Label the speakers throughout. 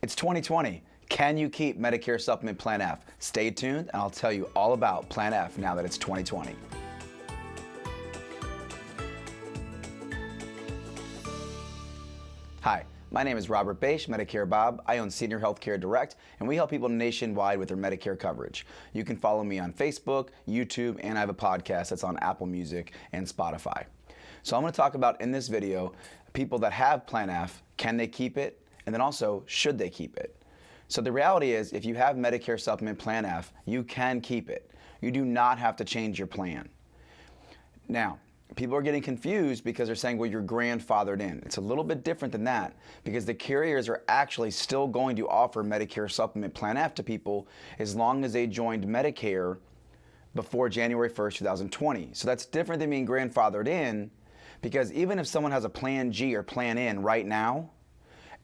Speaker 1: It's 2020. Can you keep Medicare Supplement Plan F? Stay tuned and I'll tell you all about Plan F now that it's 2020. Hi, my name is Robert Bache, MedicareBob. I own Senior Healthcare Direct, and we help people nationwide with their Medicare coverage. You can follow me on Facebook, YouTube, and I have a podcast that's on Apple Music and Spotify. So I'm going to talk about in this video people that have Plan F, can they keep it? And then also, should they keep it? So the reality is, if you have Medicare Supplement Plan F, you can keep it. You do not have to change your plan. Now, people are getting confused because they're saying, well, you're grandfathered in. It's a little bit different than that because the carriers are actually still going to offer Medicare Supplement Plan F to people as long as they joined Medicare before January 1st, 2020. So that's different than being grandfathered in, because even if someone has a Plan G or Plan N right now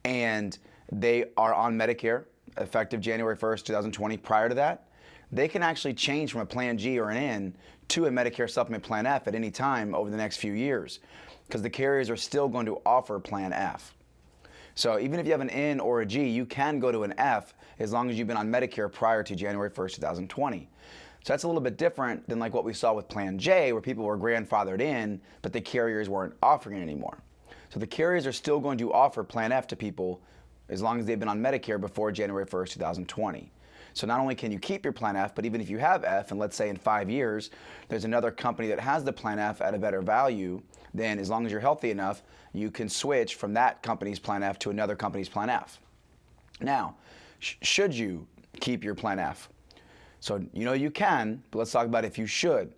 Speaker 1: and they are on Medicare effective January 1st, 2020, prior to that, they can actually change from a Plan G or an N to a Medicare Supplement Plan F at any time over the next few years, because the carriers are still going to offer Plan F. So even if you have an N or a G, you can go to an F as long as you've been on Medicare prior to January 1st, 2020. So that's a little bit different than like what we saw with Plan J, where people were grandfathered in, but the carriers weren't offering it anymore. So the carriers are still going to offer Plan F to people as long as they've been on Medicare before January 1st, 2020. So not only can you keep your Plan F, but even if you have F, and let's say in 5 years, there's another company that has the Plan F at a better value, then as long as you're healthy enough, you can switch from that company's Plan F to another company's Plan F. Now, should you keep your Plan F? So you can, but let's talk about if you should.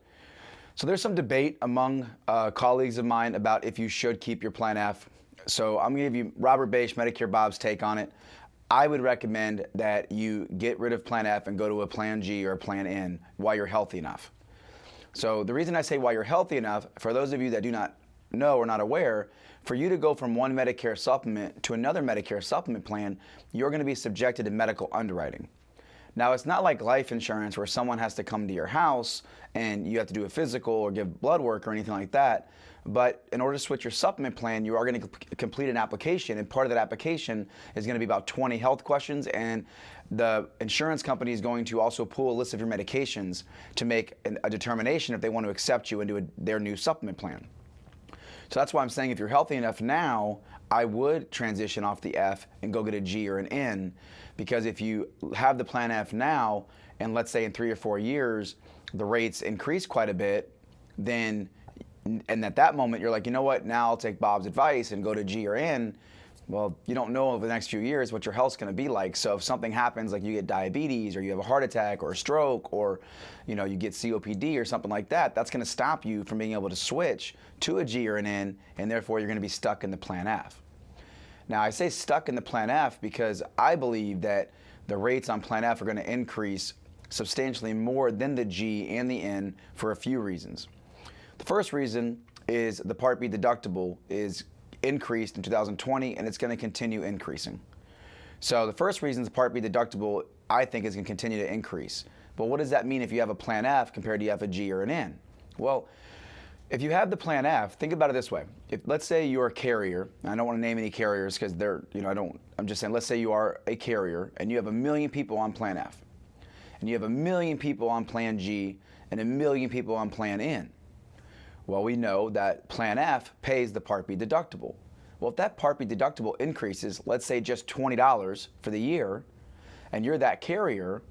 Speaker 1: So there's some debate among colleagues of mine about if you should keep your Plan F. So I'm going to give you Robert Bache, MedicareBob's take on it. I would recommend that you get rid of Plan F and go to a Plan G or a Plan N while you're healthy enough. So the reason I say while you're healthy enough, for those of you that do not know or not aware, for you to go from one Medicare supplement to another Medicare supplement plan, you're going to be subjected to medical underwriting. Now, it's not like life insurance where someone has to come to your house and you have to do a physical or give blood work or anything like that. But in order to switch your supplement plan, you are going to complete an application, and part of that application is going to be about 20 health questions, and the insurance company is going to also pull a list of your medications to make a determination if they want to accept you into their new supplement plan. So that's why I'm saying if you're healthy enough now, I would transition off the F and go get a G or an N, because if you have the Plan F now, and let's say in 3 or 4 years, the rates increase quite a bit, then, and at that moment you're like, you know what, now I'll take Bob's advice and go to G or N. Well, you don't know over the next few years what your health's going to be like. So if something happens, like you get diabetes or you have a heart attack or a stroke, or you get COPD or something like that, that's going to stop you from being able to switch to a G or an N, and therefore you're going to be stuck in the Plan F. Now, I say stuck in the Plan F because I believe that the rates on Plan F are going to increase substantially more than the G and the N for a few reasons. The first reason is the Part B deductible is increased in 2020, and it's going to continue increasing. So the first reason is the Part B deductible, I think, is going to continue to increase. But what does that mean if you have a Plan F compared to you have a G or an N? Well, if you have the Plan F, think about it this way. If, let's say you're a carrier, and I don't want to name any carriers because they're, I'm just saying, let's say you are a carrier and you have 1 million people on Plan F, and you have 1 million people on Plan G and 1 million people on Plan N. Well, we know that Plan F pays the Part B deductible. Well, if that Part B deductible increases, let's say just $20 for the year, and you're that carrier,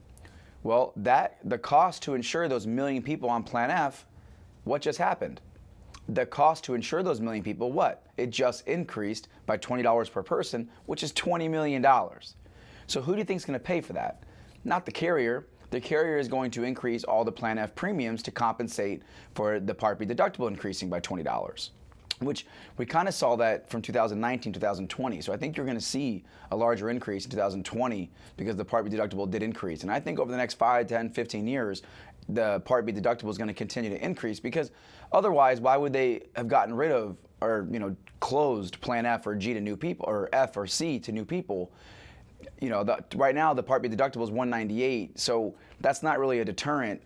Speaker 1: well, the cost to insure those 1 million people on Plan F, what just happened? The cost to insure those 1 million people, what? It just increased by $20 per person, which is $20 million. So who do you think is going to pay for that? Not the carrier. The carrier is going to increase all the Plan F premiums to compensate for the Part B deductible increasing by $20, which we kind of saw that from 2019, 2020. So I think you're going to see a larger increase in 2020 because the Part B deductible did increase. And I think over the next 5, 10, 15 years, the Part B deductible is going to continue to increase, because otherwise, why would they have gotten rid of or closed Plan F or G to new people, or F or C to new people? Right now the Part B deductible is $198, so that's not really a deterrent.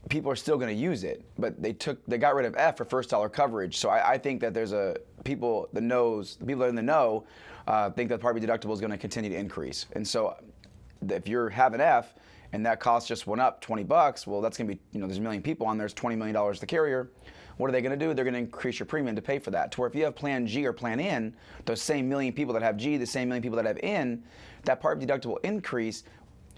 Speaker 1: People are still going to use it, but they got rid of F for first dollar coverage. So I think that there's a people that are in the know, think that Part B deductible is going to continue to increase. And so if you have an F and that cost just went up $20, well, that's going to be, there's a million people on there, it's $20 million to the carrier. What are they going to do? They're going to increase your premium to pay for that. To where if you have Plan G or Plan N, those same million people that have G, the same million people that have N, that Part B deductible increase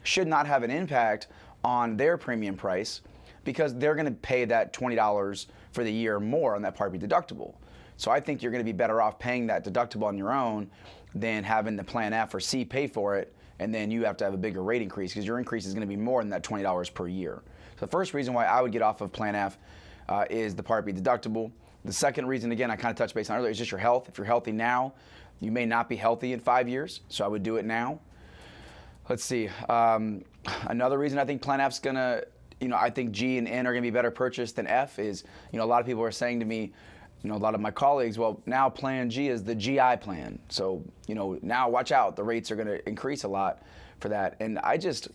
Speaker 1: should not have an impact on their premium price because they're going to pay that $20 for the year more on that Part B deductible. So I think you're going to be better off paying that deductible on your own than having the Plan F or C pay for it, and then you have to have a bigger rate increase because your increase is going to be more than that $20 per year. So the first reason why I would get off of Plan F is the Part B deductible. The second reason, again, I kind of touched base on earlier, is just your health. If you're healthy now, you may not be healthy in 5 years, so I would do it now. Let's see. Another reason I think Plan F's going to, I think G and N are going to be better purchased than F is, a lot of people are saying to me, a lot of my colleagues, well, now Plan G is the GI plan. So, now watch out. The rates are going to increase a lot for that. And I just,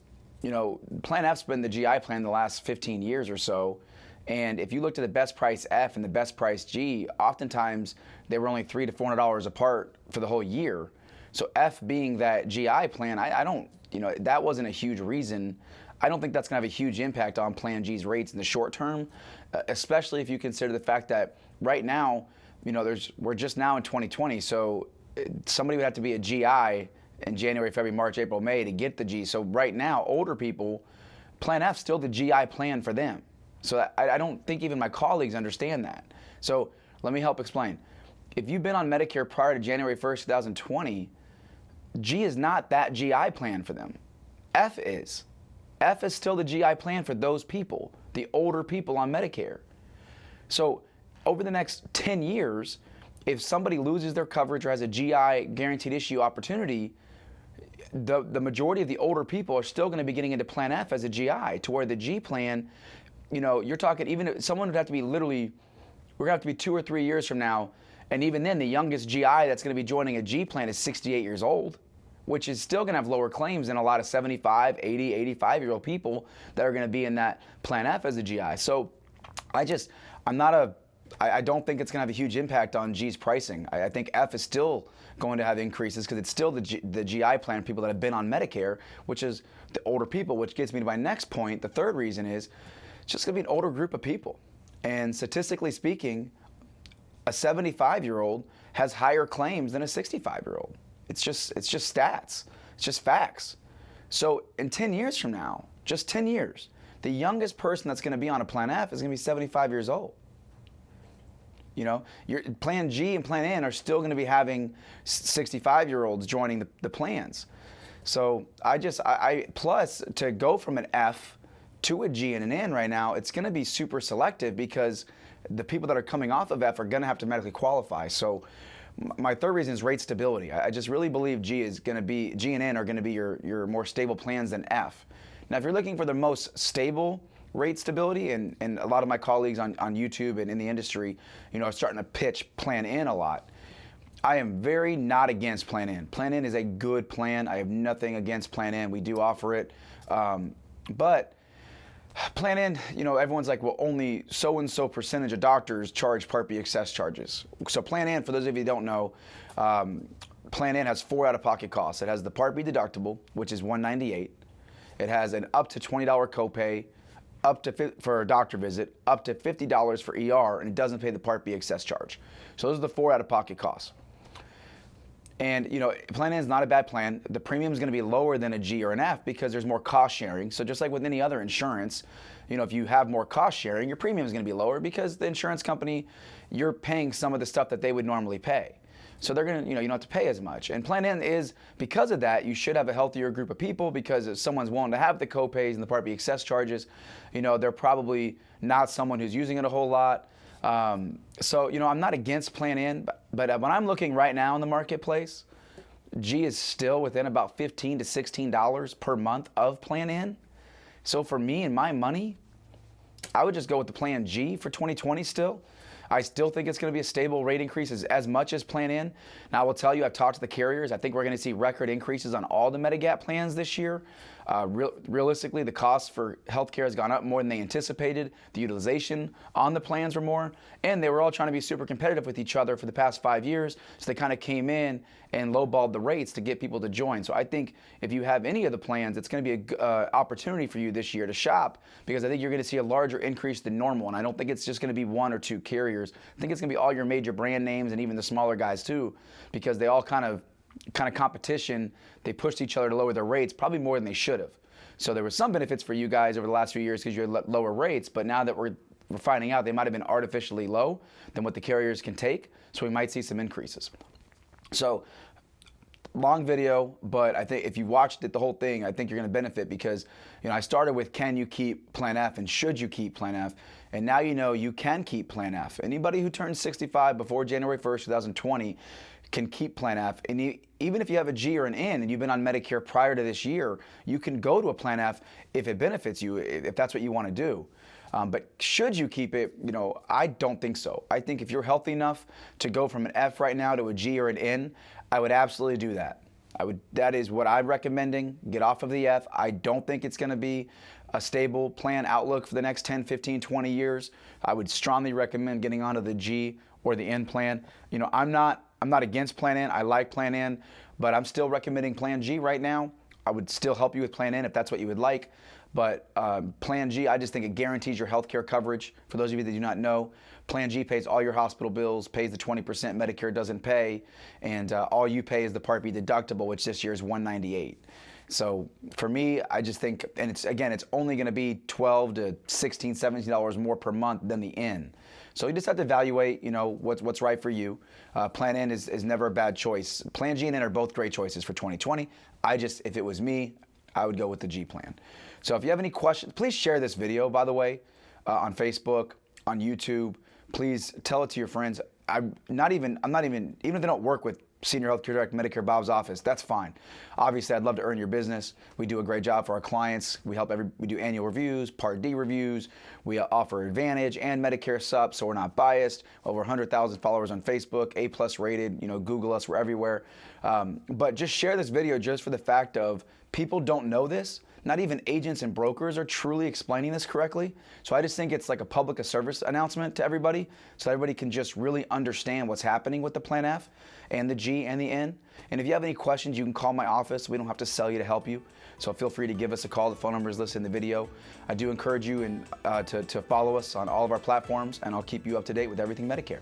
Speaker 1: Plan F's been the GI plan the last 15 years or so. And if you looked at the best price F and the best price G, oftentimes they were only $300 to $400 apart for the whole year. So F being that GI plan, I don't, that wasn't a huge reason. I don't think that's going to have a huge impact on Plan G's rates in the short term, especially if you consider the fact that right now, we're just now in 2020, so somebody would have to be a GI in January, February, March, April, May to get the G. So right now, older people, Plan F's still the GI plan for them. So I don't think even my colleagues understand that. So let me help explain. If you've been on Medicare prior to January 1st, 2020, G is not that GI plan for them. F is. F is still the GI plan for those people, the older people on Medicare. So over the next 10 years, if somebody loses their coverage or has a GI guaranteed issue opportunity, the majority of the older people are still going to be getting into Plan F as a GI, to where the G plan, you're talking, even if someone would have to be literally, we're going to have to be 2 or 3 years from now, and even then the youngest GI that's going to be joining a G plan is 68 years old, which is still going to have lower claims than a lot of 75, 80, 85-year-old people that are going to be in that Plan F as a GI. So I don't think it's going to have a huge impact on G's pricing. I think F is still going to have increases because it's still the GI plan for people that have been on Medicare, which is the older people, which gets me to my next point. The third reason is it's just going to be an older group of people. And statistically speaking, a 75-year-old has higher claims than a 65-year-old. It's just stats. It's just facts. So in 10 years from now, just 10 years, the youngest person that's going to be on a Plan F is going to be 75 years old. Your Plan G and Plan N are still going to be having 65-year-olds joining the plans. So plus to go from an F to a G and an N right now, it's going to be super selective because the people that are coming off of F are going to have to medically qualify. So my third reason is rate stability. I just really believe G and N are going to be your more stable plans than F. Now, if you're looking for the most stable rate stability, and a lot of my colleagues on YouTube and in the industry, are starting to pitch Plan N a lot. I am very not against Plan N. Plan N is a good plan. I have nothing against Plan N. We do offer it. But Plan N, everyone's like, well, only so-and-so percentage of doctors charge Part B excess charges. So Plan N, for those of you who don't know, Plan N has 4 out-of-pocket costs. It has the Part B deductible, which is $198. It has an up to $20 copay, for a doctor visit, up to $50 for ER, and it doesn't pay the Part B excess charge. So those are the 4 out-of-pocket costs. And Plan N is not a bad plan. The premium is going to be lower than a G or an F because there's more cost sharing. So just like with any other insurance, if you have more cost sharing, your premium is going to be lower because the insurance company, you're paying some of the stuff that they would normally pay. So they're going to, you don't have to pay as much. And Plan N is, because of that, you should have a healthier group of people because if someone's willing to have the copays and the Part B excess charges, they're probably not someone who's using it a whole lot. So, I'm not against Plan N, but when I'm looking right now in the marketplace, G is still within about $15 to $16 per month of Plan N. So for me and my money, I would just go with the Plan G for 2020 still. I still think it's going to be a stable rate increase as much as Plan N. Now, I will tell you, I've talked to the carriers. I think we're going to see record increases on all the Medigap plans this year. Realistically, the cost for healthcare has gone up more than they anticipated. The utilization on the plans were more, and they were all trying to be super competitive with each other for the past 5 years. So they kind of came in and lowballed the rates to get people to join. So I think if you have any of the plans, it's going to be an opportunity for you this year to shop, because I think you're going to see a larger increase than normal. And I don't think it's just going to be one or two carriers. I think it's going to be all your major brand names and even the smaller guys too, because they all kind of competition, they pushed each other to lower their rates probably more than they should have. So there were some benefits for you guys over the last few years because you had lower rates, but now that we're finding out they might have been artificially low than what the carriers can take, so we might see some increases. So long video, but I think if you watched it, the whole thing, I think you're going to benefit, because I started with, can you keep Plan F and should you keep Plan F? And now you know you can keep Plan F. Anybody who turns 65 before January 1st, 2020 can keep Plan F. And even if you have a G or an N and you've been on Medicare prior to this year, you can go to a Plan F if it benefits you, if that's what you want to do. But should you keep it? I don't think so. I think if you're healthy enough to go from an F right now to a G or an N, I would absolutely do that. That is what I'm recommending. Get off of the F. I don't think it's going to be a stable plan outlook for the next 10, 15, 20 years. I would strongly recommend getting onto the G or the N plan. I'm not against Plan N. I like Plan N, but I'm still recommending Plan G right now. I would still help you with Plan N if that's what you would like. But Plan G, I just think it guarantees your health care coverage. For those of you that do not know, Plan G pays all your hospital bills, pays the 20% Medicare doesn't pay, and all you pay is the Part B deductible, which this year is $198. So for me, I just think, and it's only going to be $12 to $16, $17 more per month than the N. So you just have to evaluate, what's right for you. Plan N is never a bad choice. Plan G and N are both great choices for 2020. If it was me, I would go with the G plan. So if you have any questions, please share this video, by the way, on Facebook, on YouTube. Please tell it to your friends. Even if they don't work with Senior Healthcare Direct MedicareBob's office, that's fine. Obviously, I'd love to earn your business. We do a great job for our clients. We do annual reviews, Part D reviews. We offer Advantage and Medicare Sup, so we're not biased. Over 100,000 followers on Facebook, A+ rated. Google us, we're everywhere. But just share this video just for the fact of people don't know this. Not even agents and brokers are truly explaining this correctly. So I just think it's like a public service announcement to everybody, so everybody can just really understand what's happening with the Plan F and the G and the N. And if you have any questions, you can call my office. We don't have to sell you to help you. So feel free to give us a call. The phone number is listed in the video. I do encourage you to follow us on all of our platforms, and I'll keep you up to date with everything Medicare.